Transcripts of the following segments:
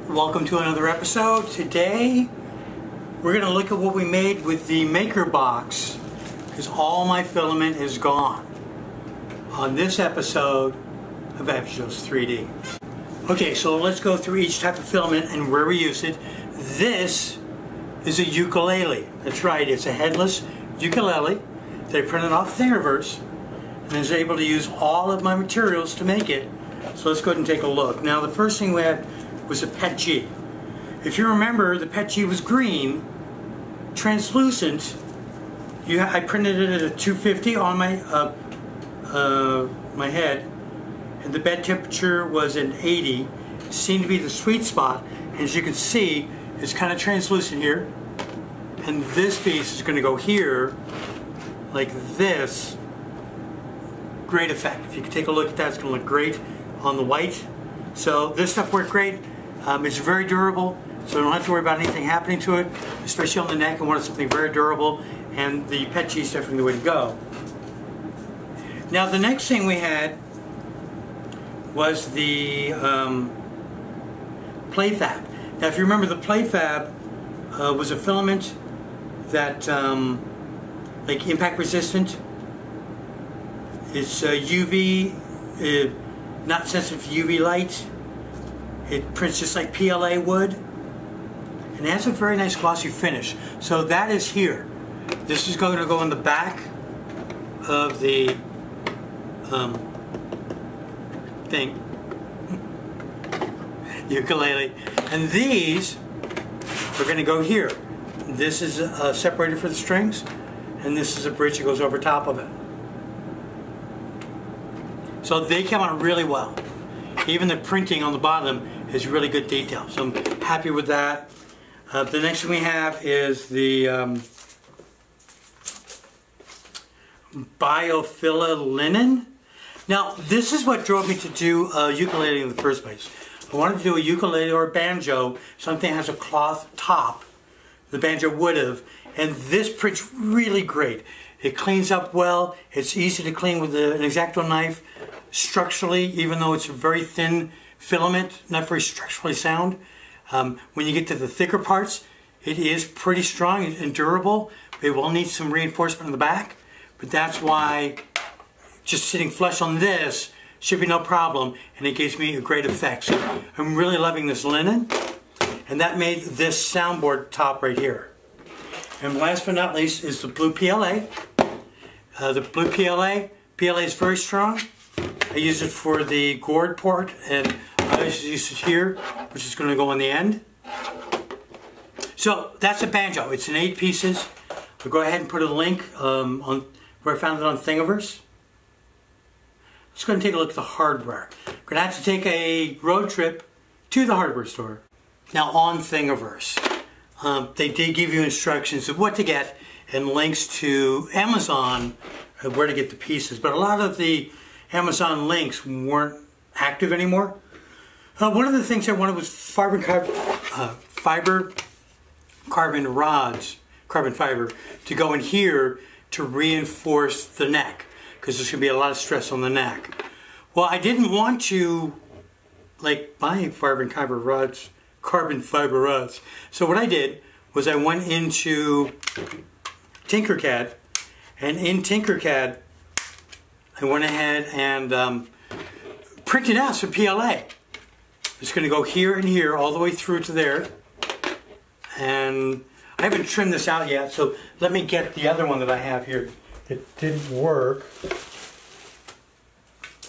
Welcome to another episode. Today we're going to look at what we made with the maker box because all my filament is gone on this episode of Avgos 3D. Okay, so let's go through each type of filament and where we use it. This is a ukulele. That's right, it's a headless ukulele that I printed off Thingiverse and I was able to use all of my materials to make it. So let's go ahead and take a look. Now the first thing we had was a PET G. If you remember, the PET G was green, translucent. I printed it at a 250 on my head, and the bed temperature was an 80. Seemed to be the sweet spot. And as you can see, it's kind of translucent here, and this piece is going to go here, like this. Great effect. If you can take a look at that, it's going to look great on the white. So this stuff worked great. It's very durable, so you don't have to worry about anything happening to it, especially on the neck. I wanted something very durable, and the PET G is definitely the way to go. Now the next thing we had was the play fab. Now if you remember, the play fab was a filament that like impact resistant. It's UV, not sensitive to UV light. It prints just like PLA would, and it has a very nice glossy finish. So that is here. This is going to go in the back of the thing, ukulele, and these are going to go here. This is separated for the strings, and this is a bridge that goes over top of it. So they came out really well. Even the printing on the bottom is really good detail, so I'm happy with that. The next thing we have is the Biofila linen. Now this is what drove me to do a ukulele in the first place. I wanted to do a ukulele or a banjo, something that has a cloth top. The banjo would have, and this prints really great. It cleans up well, it's easy to clean with an X-Acto knife. Structurally, even though it's a very thin filament, not very structurally sound. When you get to the thicker parts, it is pretty strong and durable. It will need some reinforcement in the back, but that's why just sitting flush on this should be no problem, and it gives me a great effect. So I'm really loving this linen, and that made this soundboard top right here. And last but not least is the blue PLA. The blue PLA is very strong. I use it for the gourd port, and I use it here, which is going to go on the end. So that's a banjo. It's in 8 pieces. I'll go ahead and put a link on where I found it on Thingiverse. Let's go and take a look at the hardware. I'm going to have to take a road trip to the hardware store. Now on Thingiverse, they did give you instructions of what to get and links to Amazon of where to get the pieces, but a lot of the Amazon links weren't active anymore. One of the things I wanted was fiber carbon rods, carbon fiber, to go in here to reinforce the neck, because there's going to be a lot of stress on the neck. Well, I didn't want to like buy carbon fiber rods. So what I did was I went into Tinkercad, and in Tinkercad I went ahead and printed out some PLA. It's going to go here and here all the way through to there, and I haven't trimmed this out yet, so let me get the other one that I have here. It didn't work.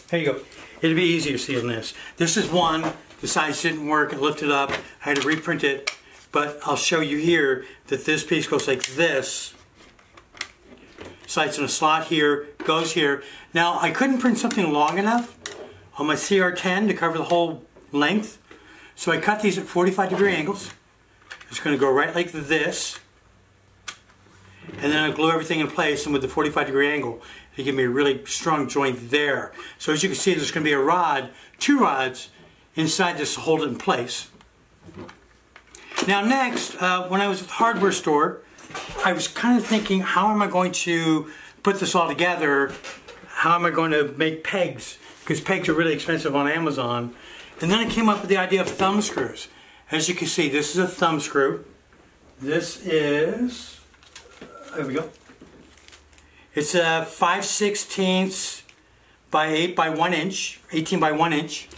There you go. It'll be easier seeing this. This is one. The size didn't work. It lifted up. I had to reprint it, but I'll show you here that this piece goes like this. Slides in a slot here, goes here. Now I couldn't print something long enough on my CR10 to cover the whole length, so I cut these at 45-degree angles. It's going to go right like this, and then I glue everything in place, and with the 45-degree angle, they give me a really strong joint there. So as you can see, there's going to be a rod, 2 rods inside this to hold it in place. Now next, when I was at the hardware store, I was kind of thinking, how am I going to put this all together? How am I going to make pegs? Because pegs are really expensive on Amazon. And then I came up with the idea of thumb screws. as you can see, this is a thumb screw. This is, there we go. It's a 5/16 by 8 by 1 inch, 18 by 1 inch.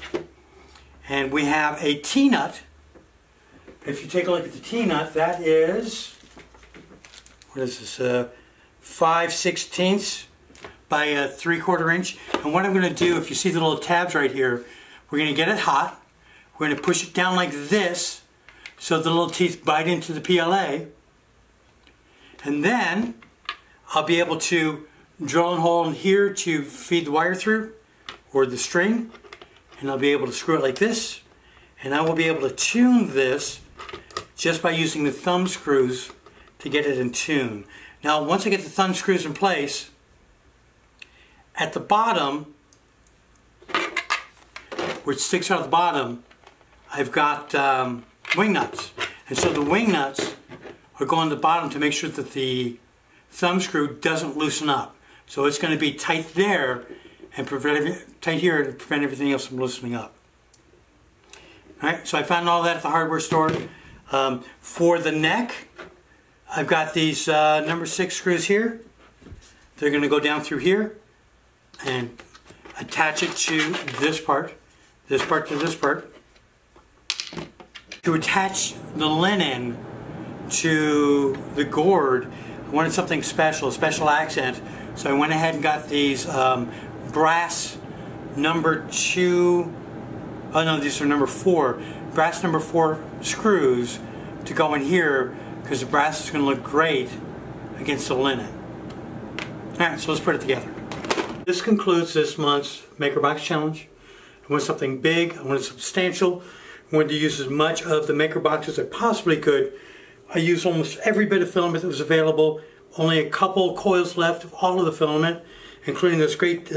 And we have a T-nut. If you take a look at the T-nut, that is, what is this, 5/16 by a 3/4 inch. And what I'm going to do, if you see the little tabs right here, we're going to get it hot. We're going to push it down like this so the little teeth bite into the PLA. And then I'll be able to drill a hole in here to feed the wire through, or the string. And I'll be able to screw it like this. And I will be able to tune this just by using the thumb screws to get it in tune. Now, once I get the thumb screws in place, at the bottom, which sticks out of the bottom, I've got wing nuts. And so the wing nuts are going to the bottom to make sure that the thumb screw doesn't loosen up. So it's going to be tight there and tight here to prevent everything else from loosening up. Alright, so I found all that at the hardware store. For the neck, I've got these number 6 screws here. They're going to go down through here and attach it to this part to this part. To attach the linen to the gourd, I wanted something special, a special accent, so I went ahead and got these brass number 2, oh no, these are number 4, brass number 4 screws to go in here, because the brass is going to look great against the linen. Alright, so let's put it together. This concludes this month's MakerBox Challenge. I want something big, I want it substantial, I wanted to use as much of the MakerBox as I possibly could. I used almost every bit of filament that was available, only a couple coils left of all of the filament, including this great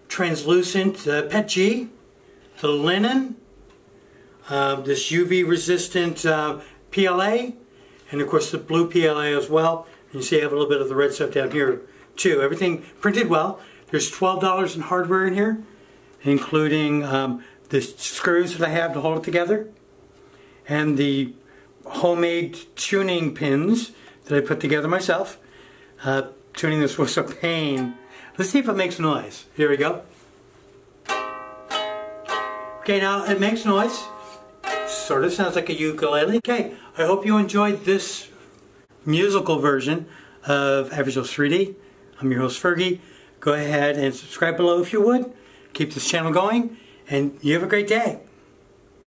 translucent PET G, the linen, this UV resistant PLA, and of course the blue PLA as well. And you see I have a little bit of the red stuff down here too. Everything printed well. There's $12 in hardware in here, including the screws that I have to hold it together, and the homemade tuning pins that I put together myself. Tuning this was a pain. Let's see if it makes noise. Here we go. Okay, now it makes noise. Sort of sounds like a ukulele. Okay, I hope you enjoyed this musical version of Average Joe's 3D. I'm your host Fergie. Go ahead and subscribe below if you would. Keep this channel going, and you have a great day.